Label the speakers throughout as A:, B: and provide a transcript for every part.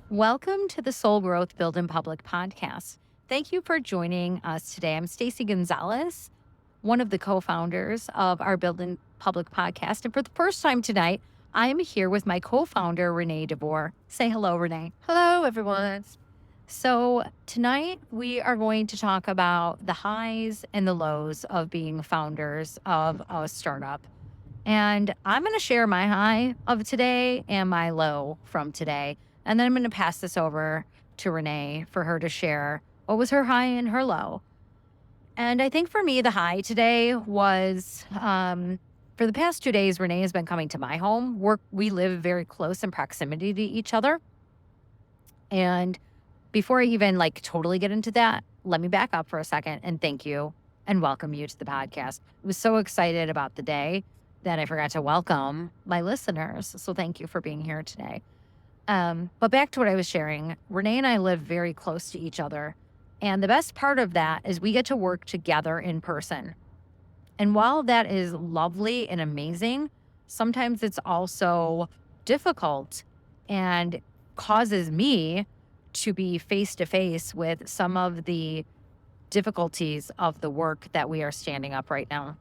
A: Welcome to the Soul Growth Build in Public podcast. Thank you for joining us today. I'm Stacey Gonzalez, one of the co-founders of our Build in Public podcast. And for the first time tonight, I am here with my co-founder, Renee Devore. Say hello, Renee.
B: Hello, everyone.
A: So tonight we are going to talk about the highs and the lows of being founders of a startup. And I'm going to share my high of today and my low from today. And then I'm going to pass this over to Renee for her to share what was her high and her low. And I think for me, the high today was for the past 2 days, Renee has been coming to my home. We live very close in proximity to each other. And before I even totally get into that, let me back up for a second and thank you and welcome you to the podcast. I was so excited about the day that I forgot to welcome my listeners. So thank you for being here today. But back to what I was sharing, Renee and I live very close to each other. And the best part of that is we get to work together in person. And while that is lovely and amazing, sometimes it's also difficult and causes me to be face to face with some of the difficulties of the work that we are standing up right now.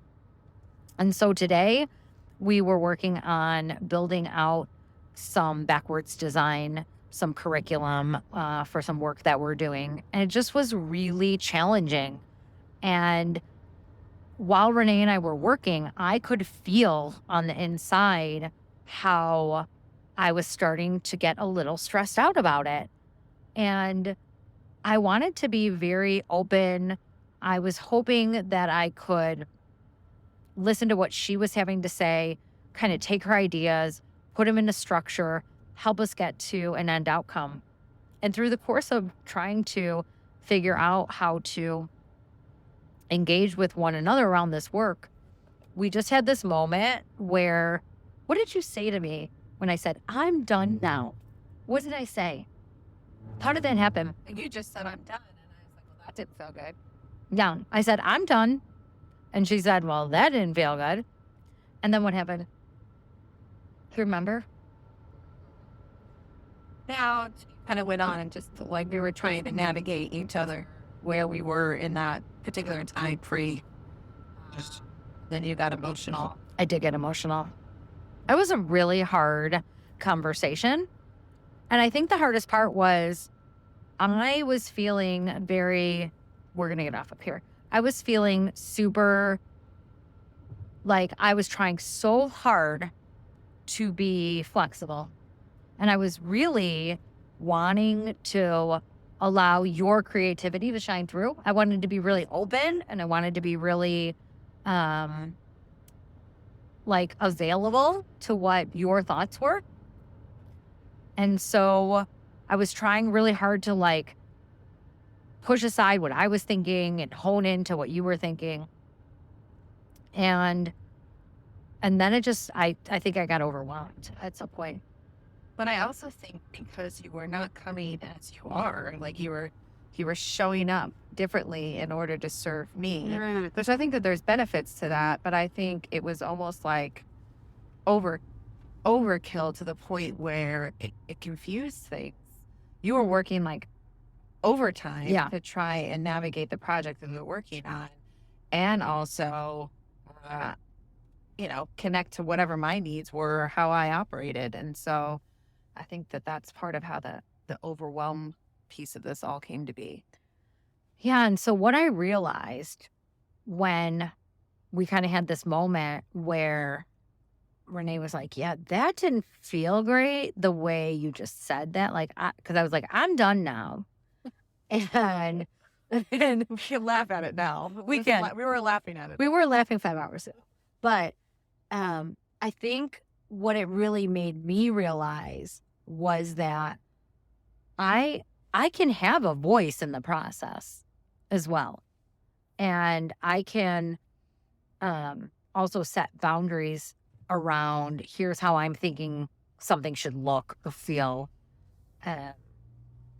A: And so today we were working on building out some backwards design, some curriculum for some work that we're doing. And it just was really challenging. And while Renee and I were working, I could feel on the inside how I was starting to get a little stressed out about it. And I wanted to be very open. I was hoping that I could listen to what she was having to say, kind of take her ideas, put them into structure, help us get to an end outcome. And through the course of trying to figure out how to engage with one another around this work, we just had this moment where, what did you say to me when I said, I'm done now? What did I say? How did that happen?
B: You just said I'm done. And I was like, well, that didn't feel good.
A: Yeah, I said, I'm done. And she said, well, that didn't feel good. And then what happened? Do you remember?
B: Now, kind of went on and just we were trying to navigate each other where we were in that particular time frame. Then you got emotional.
A: I did get emotional. It was a really hard conversation. And I think the hardest part was I was feeling we're going to get off up here. I was feeling super I was trying so hard to be flexible. And I was really wanting to allow your creativity to shine through. I wanted to be really open and I wanted to be really available to what your thoughts were. And so I was trying really hard to push aside what I was thinking and hone into what you were thinking. And then it just, I think I got overwhelmed at some point.
B: But I also think because you were not coming as you are, you were showing up differently in order to serve me.
A: Right.
B: Which I think that there's benefits to that, but I think it was almost overkill to the point where it confused things. You were working overtime to try and navigate the project that we were working on, and also, connect to whatever my needs were, how I operated. And so I think that that's part of how the overwhelm piece of this all came to be.
A: Yeah. And so what I realized when we kind of had this moment where Renee was like, yeah, that didn't feel great the way you just said that. Because I was like, I'm done now. And
B: we can laugh at it now. We were laughing at it.
A: We were laughing 5 hours ago. But I think what it really made me realize was that I can have a voice in the process as well. And I can also set boundaries around here's how I'm thinking something should look or feel. And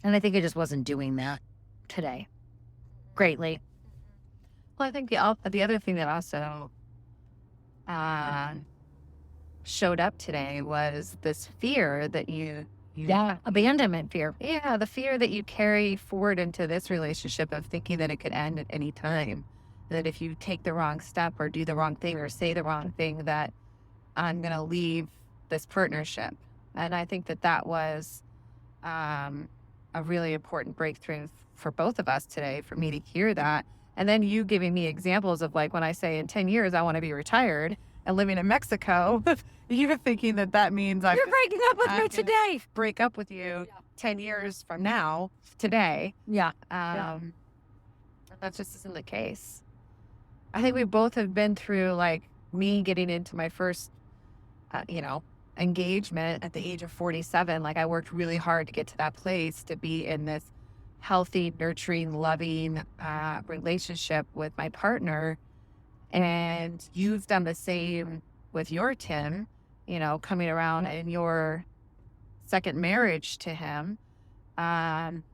A: I think it just wasn't doing that today greatly.
B: Well, I think the other thing that also showed up today was this fear that you
A: Abandonment fear.
B: Yeah, the fear that you carry forward into this relationship of thinking that it could end at any time. That if you take the wrong step or do the wrong thing or say the wrong thing, that I'm going to leave this partnership. And I think that was a really important breakthrough for both of us today, for me to hear that. And then you giving me examples of, like, when I say in 10 years, I want to be retired and living in Mexico, you're thinking that means
A: you're breaking up with me today.
B: Break up with you 10 years from now, today.
A: Yeah.
B: That just isn't the case. I think we both have been through, like, me getting into my first, engagement at the age of 47. Like, I worked really hard to get to that place, to be in this healthy, nurturing, loving relationship with my partner. And you've done the same with your Tim, coming around in your second marriage to him,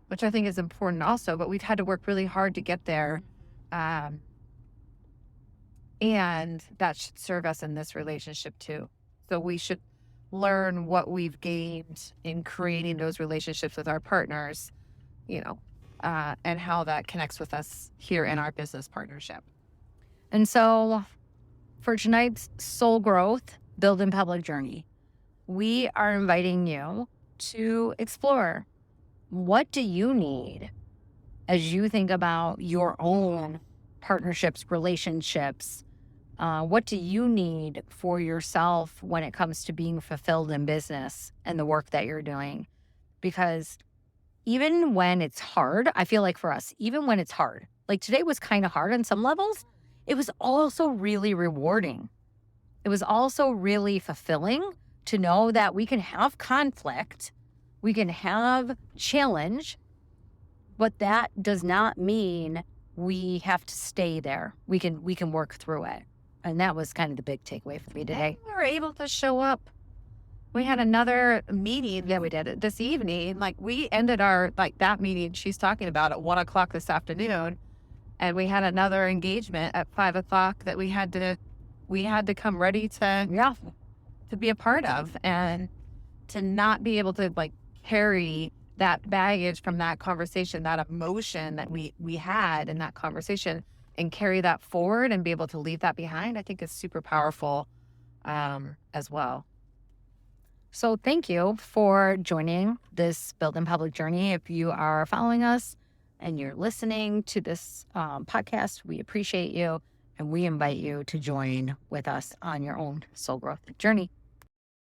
B: which I think is important also, but we've had to work really hard to get there. And that should serve us in this relationship too. So we should learn what we've gained in creating those relationships with our partners, and how that connects with us here in our business partnership.
A: And so for tonight's Soul Growth Build in Public journey, we are inviting you to explore, what do you need as you think about your own partnerships, relationships? What do you need for yourself when it comes to being fulfilled in business and the work that you're doing? Because even when it's hard, I feel like for us, even when it's hard, like today was kind of hard on some levels, it was also really rewarding. It was also really fulfilling to know that we can have conflict, we can have challenge, but that does not mean we have to stay there. We can work through it. And that was kind of the big takeaway for me today.
B: We were able to show up. We had another meeting that we did this evening. Like, we ended that meeting she's talking about at 1:00 this afternoon. And we had another engagement at 5:00 that we had to come ready to be a part of, and to not be able to, like, carry that baggage from that conversation, that emotion that we had in that conversation, and carry that forward and be able to leave that behind, I think is super powerful as well.
A: So thank you for joining this Build in Public journey. If you are following us and you're listening to this podcast, we appreciate you, and we invite you to join with us on your own soul growth journey.